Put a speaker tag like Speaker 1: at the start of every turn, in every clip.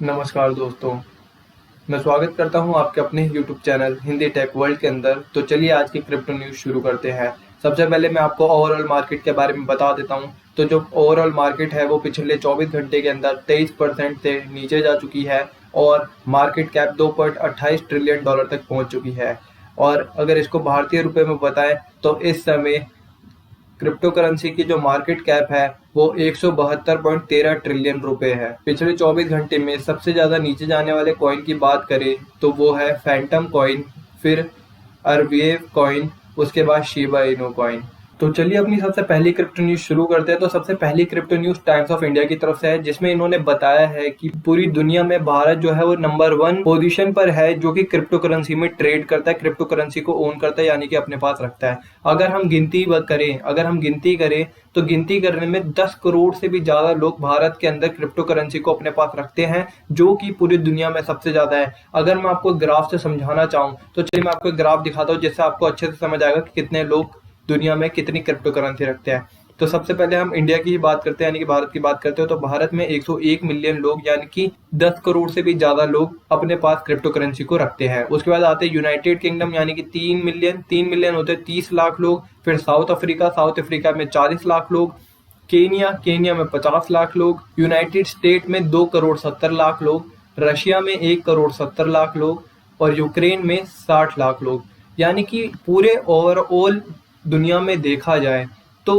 Speaker 1: नमस्कार दोस्तों, मैं स्वागत करता हूं आपके अपने YouTube channel Hindi tech world के अंदर। तो चलिए आज की क्रिप्टो न्यूज़ शुरू करते हैं। सबसे पहले मैं आपको ओवरऑल मार्केट के बारे में बता देता हूं। तो जो ओवरऑल मार्केट है वो पिछले 24 घंटे के अंदर 23% से नीचे जा चुकी है और मार्केट कैप $2.28 ट्रिलियन तक पहुंच चुकी है। और अगर इसको भारतीय रुपए में बताएं तो इस समय क्रिप्टो करेंसी की जो मार्केट कैप है वो 172.13 ट्रिलियन रुपए है। पिछले 24 घंटे में सबसे ज्यादा नीचे जाने वाले कॉइन की बात करें तो वो है फैंटम कॉइन, फिर अरवेव कॉइन, उसके बाद शिबा इनू कॉइन। तो चलिए अपनी सबसे पहली क्रिप्टो न्यूज शुरू करते हैं। तो सबसे पहली crypto news times of India की तरफ से है, जिसमें इन्होंने बताया है कि पूरी दुनिया में भारत जो है वो नंबर 1 पोजीशन पर है जो कि क्रिप्टो करेंसी में ट्रेड करता है, क्रिप्टो करेंसी को ओन करता है, यानी कि अपने पास रखता है। अगर हम गिनती करें तो गिनती करने में 10 करोड़ से भी ज्यादा लोग भारत के अंदर क्रिप्टो करेंसी को अपने पास रखते हैं, जो कि पूरी दुनिया में सबसे ज्यादा है। अगर मैं आपको ग्राफ से समझाना चाहूँ तो चलिए मैं आपको एक ग्राफ दिखाता हूँ जिससे आपको अच्छे से समझ आएगा कि कितने लोग दुनिया में कितनी क्रिप्टो करेंसी रखते हैं। तो सबसे पहले हम इंडिया की ही बात करते हैं, यानी कि भारत की बात करते हो तो भारत में 101 मिलियन लोग, यानी कि 10 करोड़ से भी ज्यादा लोग अपने पास क्रिप्टो करेंसी को रखते हैं। उसके बाद आते हैं यूनाइटेड किंगडम, यानी कि 3 मिलियन होते हैं 30 लाख लोग। फिर साउथ अफ्रीका में 40 लाख लोग। केनिया में 50 लाख लोग। यूनाइटेड स्टेट में 2 करोड़ 70 लाख लोग। रशिया में 1 करोड़ 70 लाख लोग और यूक्रेन में 60 लाख लोग। यानी कि पूरे ओवरऑल दुनिया में देखा जाए तो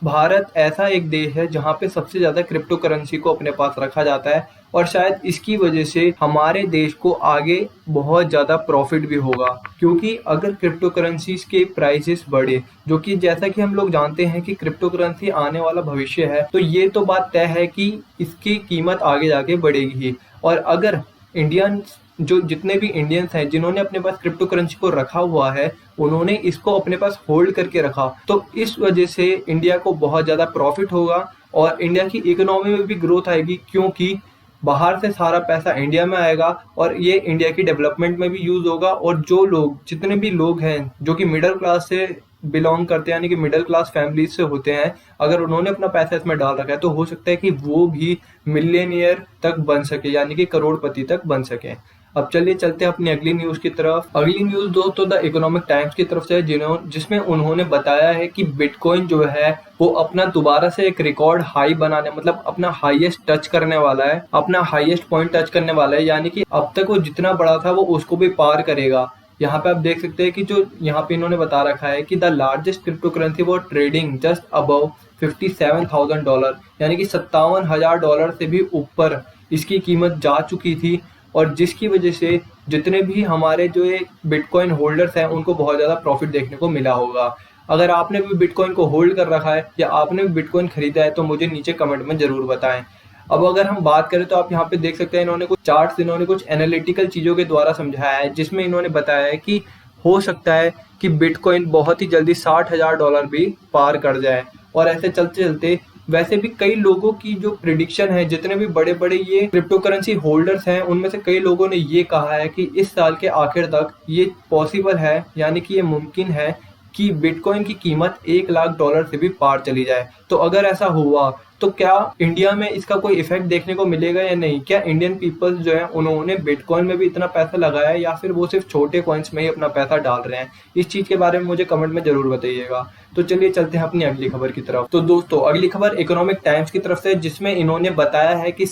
Speaker 1: भारत ऐसा एक देश है जहां पे सबसे ज्यादा क्रिप्टो करेंसी को अपने पास रखा जाता है और शायद इसकी वजह से हमारे देश को आगे बहुत ज्यादा प्रॉफिट भी होगा, क्योंकि अगर क्रिप्टो करेंसीज के प्राइसेस बढ़े, जो कि जैसा कि हम लोग जानते हैं कि क्रिप्टो करेंसी आने वाला भविष्य है, तो ये तो बात तय है कि इसकी कीमत आगे जाके बढ़ेगी ही। और अगर इंडियन जो जितने भी इंडियंस हैं जिन्होंने अपने पास क्रिप्टो करेंसी को रखा हुआ है, उन्होंने इसको अपने पास होल्ड करके रखा, तो इस वजह से इंडिया को बहुत ज्यादा प्रॉफिट होगा और इंडिया की इकोनॉमी में भी ग्रोथ आएगी, क्योंकि बाहर से सारा पैसा इंडिया में आएगा और ये इंडिया की डेवलपमेंट में भी यूज होगा। और जो लोग जितने भी लोग हैं जो कि मिडिल क्लास से बिलोंग करते हैं, यानी कि मिडिल क्लास फैमिली से होते हैं, अगर उन्होंने अपना पैसा इसमें डाल रखा है तो हो सकता है कि वो भी मिलियनियर तक बन सके, यानी कि करोड़पति तक बन सके। अब चलिए चलते हैं अपनी अगली न्यूज की तरफ। अगली न्यूज दोस्तों द इकोनॉमिक टाइम्स की तरफ से है, जिसमें उन्होंने बताया है कि बिटकॉइन जो है वो अपना दोबारा से एक रिकॉर्ड हाई बनाने, मतलब अपना हाईएस्ट टच करने वाला है, अपना हाईएस्ट पॉइंट टच करने वाला है, यानी कि अब तक वो जितना बड़ा था वो उसको भी पार करेगा। यहाँ पे आप देख सकते हैं कि जो यहाँ पे इन्होंने बता रखा है कि द लार्जेस्ट क्रिप्टो करेंसी वो ट्रेडिंग जस्ट अबव $57,000, यानी कि $57,000 से भी ऊपर इसकी कीमत जा चुकी थी। और जिसकी वजह से जितने भी हमारे जो ये बिटकॉइन होल्डर्स हैं उनको बहुत ज़्यादा प्रॉफिट देखने को मिला होगा। अगर आपने भी बिटकॉइन को होल्ड कर रखा है या आपने भी बिटकॉइन खरीदा है तो मुझे नीचे कमेंट में ज़रूर बताएं। अब अगर हम बात करें तो आप यहाँ पे देख सकते हैं इन्होंने कुछ चार्ट्स, इन्होंने कुछ एनालिटिकल चीज़ों के द्वारा समझाया है, जिसमें इन्होंने बताया है कि हो सकता है कि बिटकॉइन बहुत ही जल्दी $60,000 भी पार कर जाए। और ऐसे चलते चलते वैसे भी कई लोगों की जो प्रिडिक्शन है, जितने भी बड़े बड़े ये क्रिप्टो करेंसी होल्डर्स हैं उनमें से कई लोगों ने ये कहा है कि इस साल के आखिर तक ये पॉसिबल है, यानी कि ये मुमकिन है कि बिटकॉइन की कीमत $1,00,000 से भी पार चली जाए। तो अगर ऐसा हुआ तो क्या इंडिया में इसका कोई इफेक्ट देखने को मिलेगा या नहीं? क्या इंडियन पीपल्स जो है उन्होंने बिटकॉइन में भी इतना पैसा लगाया है या फिर वो सिर्फ छोटे कॉइन्स में ही अपना पैसा डाल रहे हैं? इस चीज के बारे में मुझे कमेंट में जरूर बताइएगा। तो चलिए चलते हैं अपनी अगली खबर की तरफ। तो दोस्तों अगली खबर इकोनॉमिक टाइम्स की तरफ से, जिसमें इन्होंने बताया है कि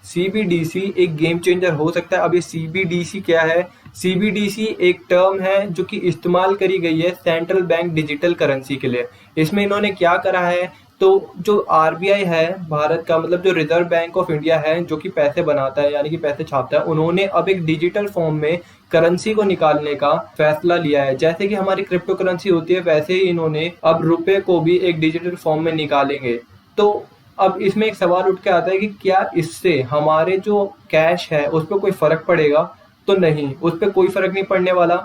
Speaker 1: सीबीडीसी एक गेम चेंजर हो सकता है। अब ये सीबीडीसी क्या है? सीबीडीसी एक टर्म है जो कि इस्तेमाल करी गई है सेंट्रल बैंक डिजिटल करेंसी के लिए। इसमें इन्होंने क्या करा है, तो जो आरबीआई है भारत का, मतलब जो रिजर्व बैंक ऑफ इंडिया है जो कि पैसे बनाता है, यानी कि पैसे छापता है, उन्होंने अब एक डिजिटल फॉर्म में करेंसी को निकालने का फैसला लिया है। जैसे कि हमारी क्रिप्टो करेंसी होती है वैसे ही इन्होंने अब रुपए को भी एक डिजिटल फॉर्म में निकालेंगे। तो अब इसमें एक सवाल उठ के आता है कि क्या इससे हमारे जो कैश है उस पर कोई फर्क पड़ेगा? तो नहीं, उस पर कोई फर्क नहीं पड़ने वाला।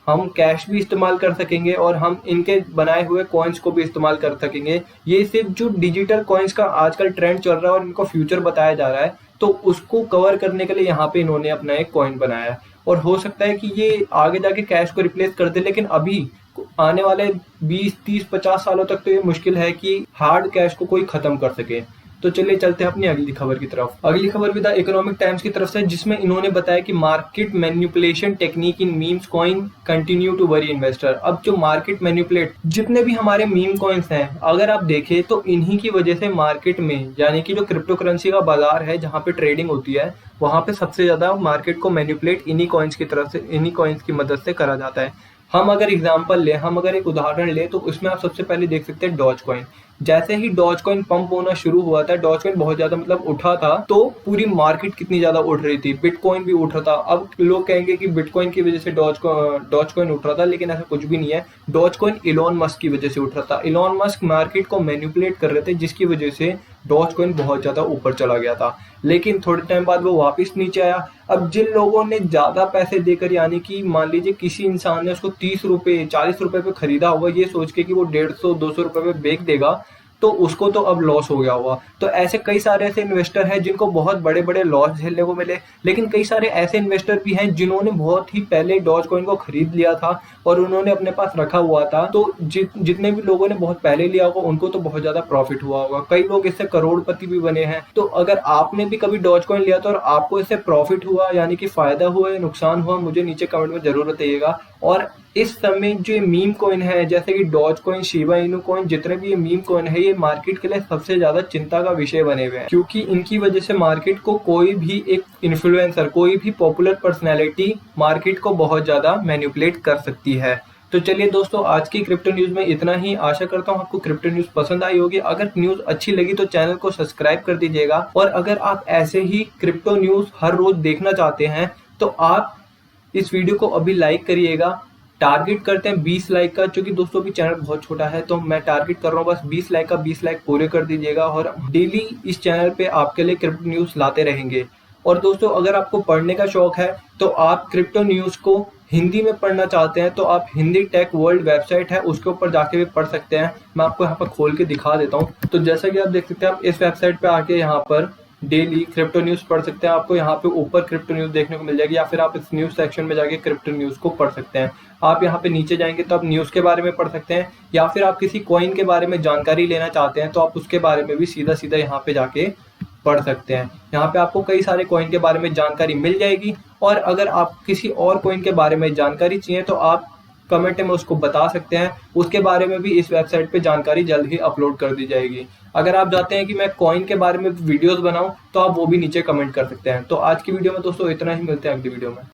Speaker 1: हम कैश भी इस्तेमाल कर सकेंगे और हम इनके बनाए हुए कॉइन्स को भी इस्तेमाल कर सकेंगे। ये सिर्फ जो डिजिटल कॉइन्स का आजकल ट्रेंड चल रहा है और इनको फ्यूचर बताया जा रहा है, तो उसको कवर करने के लिए यहाँ पे इन्होंने अपना एक कॉइन बनाया है। और हो सकता है कि ये आगे जाके कैश को रिप्लेस कर दे, लेकिन अभी आने वाले 20, 30, 50 सालों तक तो ये मुश्किल है कि हार्ड कैश को कोई खत्म कर सके। तो चलिए चलते हैं अपनी अगली खबर की तरफ। अगली खबर भी द इकोनॉमिक टाइम्स की तरफ से, जिसमें इन्होंने बताया कि market manipulation technique in memes coin continue to worry investor. अब जो मार्केट मैनिपुलेट जितने भी हमारे मीम कॉइन्स हैं, अगर आप देखें तो इन्हीं की वजह से मार्केट में, यानी कि जो क्रिप्टो करेंसी का बाजार है जहां पे ट्रेडिंग होती है, वहां पे सबसे ज्यादा मार्केट को मैनिपुलेट इन्हीं कॉइन्स की तरफ से, इन्हीं कॉइन्स की मदद से करा जाता है। हम अगर एग्जांपल लें, हम अगर एक उदाहरण लें, तो उसमें आप सबसे पहले देख सकते हैं डॉज कॉइन। जैसे ही डॉज कॉइन पंप होना शुरू हुआ था, डॉज कॉइन बहुत ज्यादा मतलब उठा था, तो पूरी मार्केट कितनी ज्यादा उठ रही थी, बिटकॉइन भी उठ रहा था। अब लोग कहेंगे कि बिटकॉइन की वजह से डॉज कॉइन उठ रहा था, लेकिन ऐसा कुछ भी नहीं है। डॉज कॉइन इलॉन मस्क की वजह से उठ रहा था। इलॉन मस्क मार्केट को मैनिपुलेट कर रहे थे, जिसकी वजह से डॉज कॉइन बहुत ज्यादा ऊपर चला गया था, लेकिन थोड़े टाइम बाद वो वापस नीचे आया। अब जिन लोगों ने ज्यादा पैसे देकर, यानी कि मान लीजिए किसी इंसान ने उसको 30 रुपए 40 रुपए पे खरीदा होगा, ये सोच के कि वो 150 200 रुपए पे बेच देगा, तो उसको तो अब लॉस हो गया होगा। तो ऐसे कई सारे ऐसे इन्वेस्टर हैं जिनको बहुत बड़े बड़े लॉस झेलने को मिले, लेकिन कई सारे ऐसे इन्वेस्टर भी हैं जिन्होंने बहुत ही पहले डॉज कॉइन को खरीद लिया था और उन्होंने अपने पास रखा हुआ था। तो जितने भी लोगों ने बहुत पहले लिया होगा, उनको तो बहुत ज्यादा प्रॉफिट हुआ होगा। कई लोग इससे करोड़पति भी बने हैं। तो अगर आपने भी कभी डॉज कॉइन लिया था और आपको इससे प्रॉफिट हुआ, यानी कि फायदा हुआ या नुकसान हुआ, मुझे नीचे कमेंट में जरूर बताइएगा। और इस समय जो ये मीम कॉइन है, जैसे कि Doge coin, Shiba Inu coin, जितने भी ये मीम कॉइन है, ये मार्केट के लिए सबसे ज्यादा चिंता का विषय बने हुए हैं, क्योंकि इनकी वजह से मार्केट को कोई भी एक इन्फ्लुएंसर, कोई भी पॉपुलर पर्सनैलिटी मार्केट को बहुत ज्यादा मैनिपुलेट कर सकती है। तो चलिए दोस्तों, आज की क्रिप्टो न्यूज में इतना ही। आशा करता हूँ आपको क्रिप्टो न्यूज पसंद आई होगी। अगर न्यूज अच्छी लगी तो चैनल को सब्सक्राइब कर दीजिएगा, और अगर आप ऐसे ही क्रिप्टो न्यूज हर रोज देखना चाहते हैं तो आप इस वीडियो को अभी लाइक करिएगा। टारगेट करते हैं 20 लाइक का, क्योंकि दोस्तों भी चैनल बहुत छोटा है, तो मैं टारगेट कर रहा हूँ बस 20 लाइक का। 20 लाइक पूरे कर दीजिएगा, और डेली इस चैनल पे आपके लिए क्रिप्टो न्यूज लाते रहेंगे। और दोस्तों, अगर आपको पढ़ने का शौक है तो आप क्रिप्टो न्यूज को हिंदी में पढ़ना चाहते हैं, तो आप हिंदी टेक वर्ल्ड वेबसाइट है, उसके ऊपर जाके भी पढ़ सकते हैं। मैं आपको यहाँ पर खोल के दिखा देता हूँ। तो जैसा कि आप देख सकते हैं, आप इस वेबसाइट पे आके यहाँ पर डेली क्रिप्टो न्यूज पढ़ सकते हैं। आपको यहाँ पे ऊपर क्रिप्टो न्यूज देखने को मिल जाएगी, या फिर आप इस न्यूज सेक्शन में जाके क्रिप्टो न्यूज को पढ़ सकते हैं। आप यहाँ पे नीचे जाएंगे तो आप न्यूज के बारे में पढ़ सकते हैं, या फिर आप किसी कॉइन के बारे में जानकारी लेना चाहते हैं तो आप उसके बारे में भी सीधा सीधा यहाँ पे जाके पढ़ सकते हैं। यहाँ पे आपको कई सारे कॉइन के बारे में जानकारी मिल जाएगी, और अगर आप किसी और कॉइन के बारे में जानकारी चाहिए तो आप कमेंट में उसको बता सकते हैं। उसके बारे में भी इस वेबसाइट पे जानकारी जल्द ही अपलोड कर दी जाएगी। अगर आप चाहते हैं कि मैं कॉइन के बारे में वीडियोस बनाऊं तो आप वो भी नीचे कमेंट कर सकते हैं। तो आज की वीडियो में दोस्तों इतना ही, मिलते हैं अगली वीडियो में।